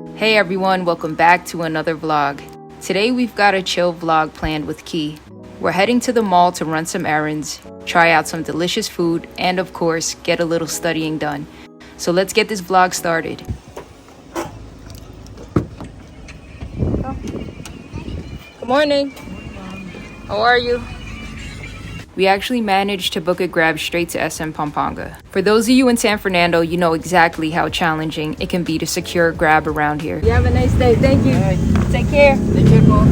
Hey everyone, welcome back to another vlog. Today we've got a chill vlog planned with Key. We're heading to the mall to run some errands, try out some delicious food, and of course, get a little studying done. So let's get this vlog started. Good morning. How are you? We actually managed to book a grab straight to smpampanga. For those of you in San Fernando, you know exactly how challenging it can be to secure a grab around here. You have a nice day. Thank you. Right. Take care. Take care, Paul.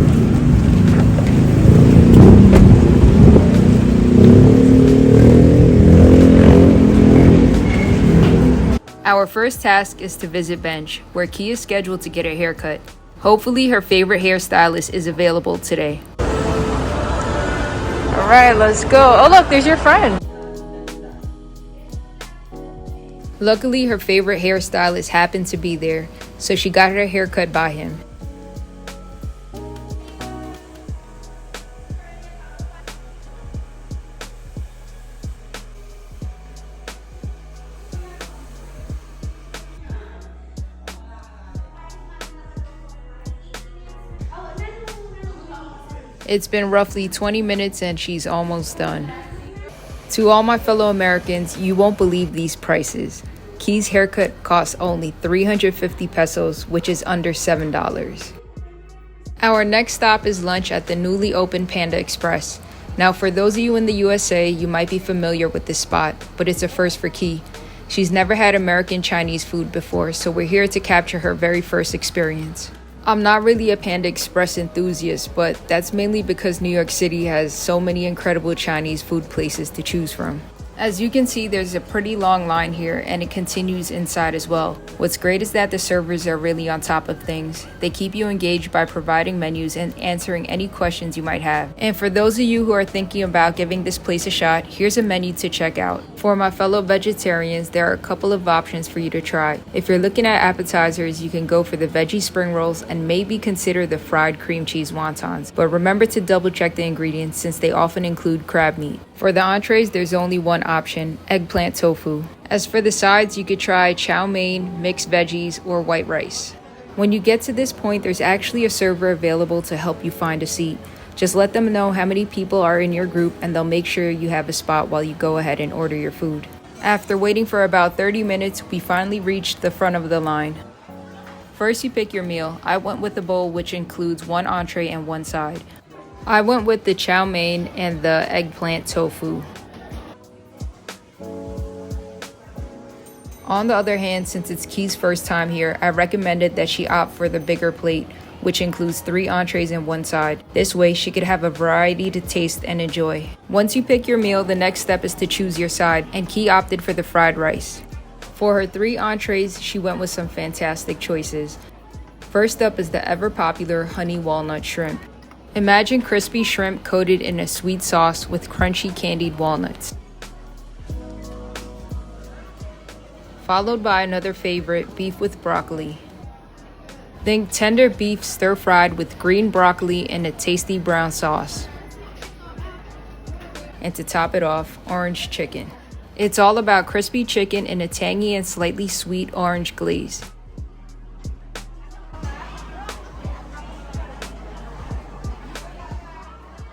Our first task is to visit Bench, where Key is scheduled to get a haircut. Hopefully her favorite hairstylist is available today. Alright, let's go. Oh look, there's your friend. Luckily, her favorite hairstylist happened to be there, so she got her haircut by him. It's been roughly 20 minutes and she's almost done. To all my fellow Americans, you won't believe these prices. Key's haircut costs only 350 pesos, which is under $7. Our next stop is lunch at the newly opened Panda Express. Now for those of you in the USA, you might be familiar with this spot, but it's a first for Key. She's never had American Chinese food before, so we're here to capture her very first experience. I'm not really a Panda Express enthusiast, but that's mainly because New York City has so many incredible Chinese food places to choose from. As you can see, there's a pretty long line here and it continues inside as well. What's great is that the servers are really on top of things. They keep you engaged by providing menus and answering any questions you might have. And for those of you who are thinking about giving this place a shot, here's a menu to check out. For my fellow vegetarians, there are a couple of options for you to try. If you're looking at appetizers, you can go for the veggie spring rolls and maybe consider the fried cream cheese wontons. But remember to double check the ingredients since they often include crab meat. For the entrees, there's only one option, eggplant tofu. As for the sides, you could try chow mein, mixed veggies, or white rice. When you get to this point, there's actually a server available to help you find a seat. Just let them know how many people are in your group and they'll make sure you have a spot while you go ahead and order your food. After waiting for about 30 minutes, we finally reached the front of the line. First, you pick your meal. I went with the bowl, which includes one entree and one side. I went with the chow mein and the eggplant tofu. On the other hand, since it's Key's first time here, I recommended that she opt for the bigger plate, which includes 3 entrees and one side. This way, she could have a variety to taste and enjoy. Once you pick your meal, the next step is to choose your side, and Key opted for the fried rice. For her 3 entrees, she went with some fantastic choices. First up is the ever-popular honey walnut shrimp. Imagine crispy shrimp coated in a sweet sauce with crunchy candied walnuts. Followed by another favorite, beef with broccoli. Think tender beef stir-fried with green broccoli and a tasty brown sauce. And to top it off, orange chicken. It's all about crispy chicken in a tangy and slightly sweet orange glaze.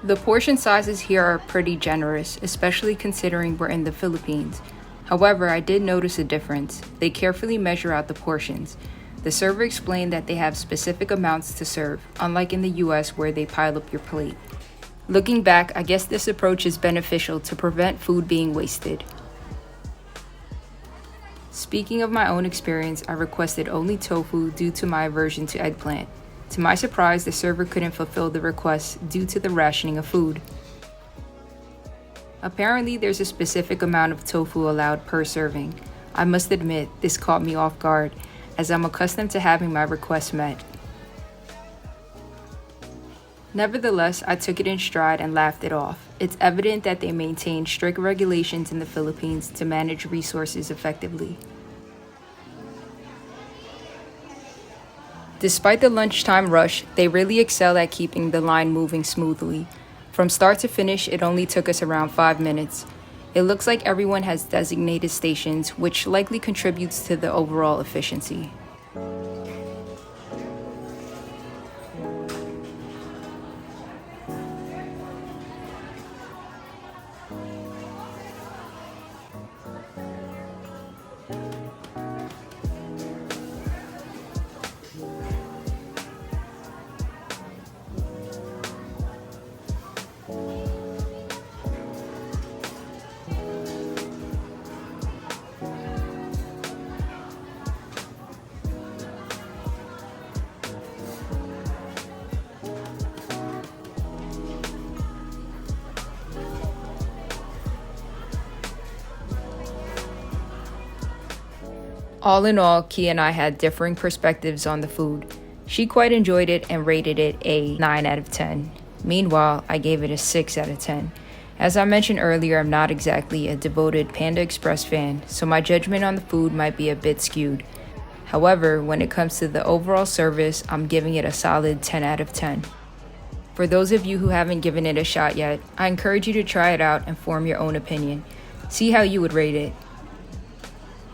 The portion sizes here are pretty generous, especially considering we're in the Philippines. However, I did notice a difference. They carefully measure out the portions. The server explained that they have specific amounts to serve, unlike in the US where they pile up your plate. Looking back, I guess this approach is beneficial to prevent food being wasted. Speaking of my own experience, I requested only tofu due to my aversion to eggplant. To my surprise, the server couldn't fulfill the request due to the rationing of food. Apparently, there's a specific amount of tofu allowed per serving. I must admit, this caught me off guard, as I'm accustomed to having my requests met. Nevertheless, I took it in stride and laughed it off. It's evident that they maintain strict regulations in the Philippines to manage resources effectively. Despite the lunchtime rush, they really excel at keeping the line moving smoothly. From start to finish, it only took us around 5 minutes. It looks like everyone has designated stations, which likely contributes to the overall efficiency. All in all, Key and I had differing perspectives on the food. She quite enjoyed it and rated it a 9 out of 10. Meanwhile, I gave it a 6 out of 10. As I mentioned earlier, I'm not exactly a devoted Panda Express fan, so my judgment on the food might be a bit skewed. However, when it comes to the overall service, I'm giving it a solid 10 out of 10. For those of you who haven't given it a shot yet, I encourage you to try it out and form your own opinion. See how you would rate it.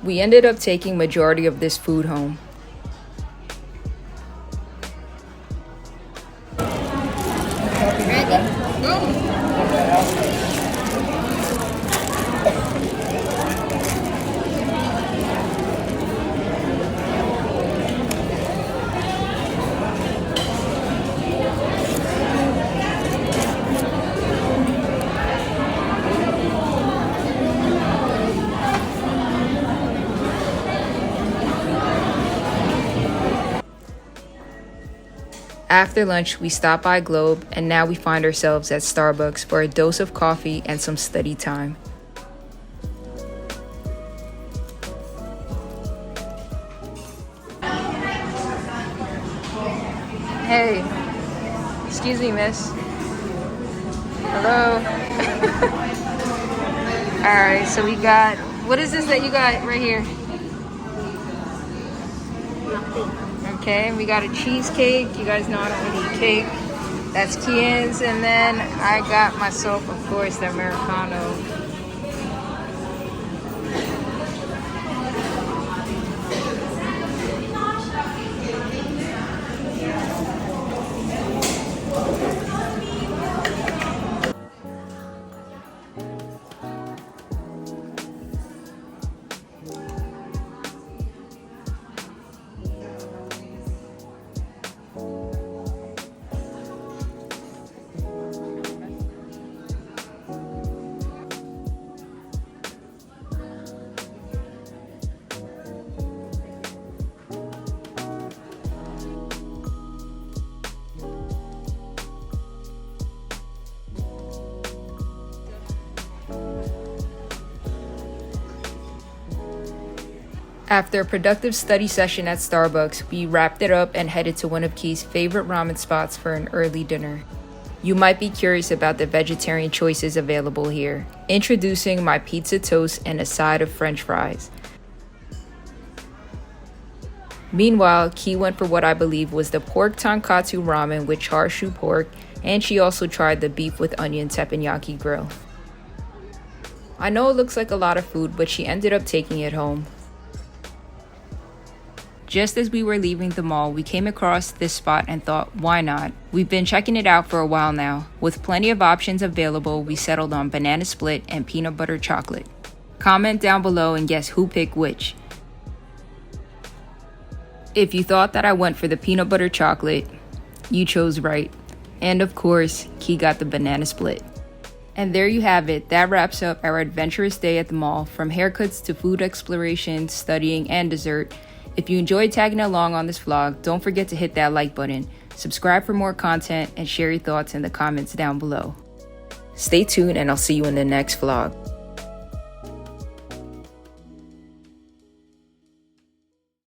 We ended up taking majority of this food home. After lunch, we stopped by Globe, and now we find ourselves at Starbucks for a dose of coffee and some study time. Hey, excuse me, miss. Hello. Alright, so we got, what is this that you got right here? Okay, we got a cheesecake. You guys know I don't really eat cake. That's Kian's, and then I got myself, of course, the Americano. After a productive study session at Starbucks, we wrapped it up and headed to one of Key's favorite ramen spots for an early dinner. You might be curious about the vegetarian choices available here. Introducing my pizza toast and a side of French fries. Meanwhile, Key went for what I believe was the pork tonkatsu ramen with char siu pork, and she also tried the beef with onion teppanyaki grill. I know it looks like a lot of food, but she ended up taking it home. Just as we were leaving the mall, we came across this spot and thought, why not? We've been checking it out for a while now. With plenty of options available, we settled on banana split and peanut butter chocolate. Comment down below and guess who picked which. If you thought that I went for the peanut butter chocolate, you chose right. And of course, Key got the banana split. And there you have it. That wraps up our adventurous day at the mall, from haircuts to food exploration, studying, and dessert. If you enjoyed tagging along on this vlog, don't forget to hit that like button, subscribe for more content, and share your thoughts in the comments down below. Stay tuned, and I'll see you in the next vlog.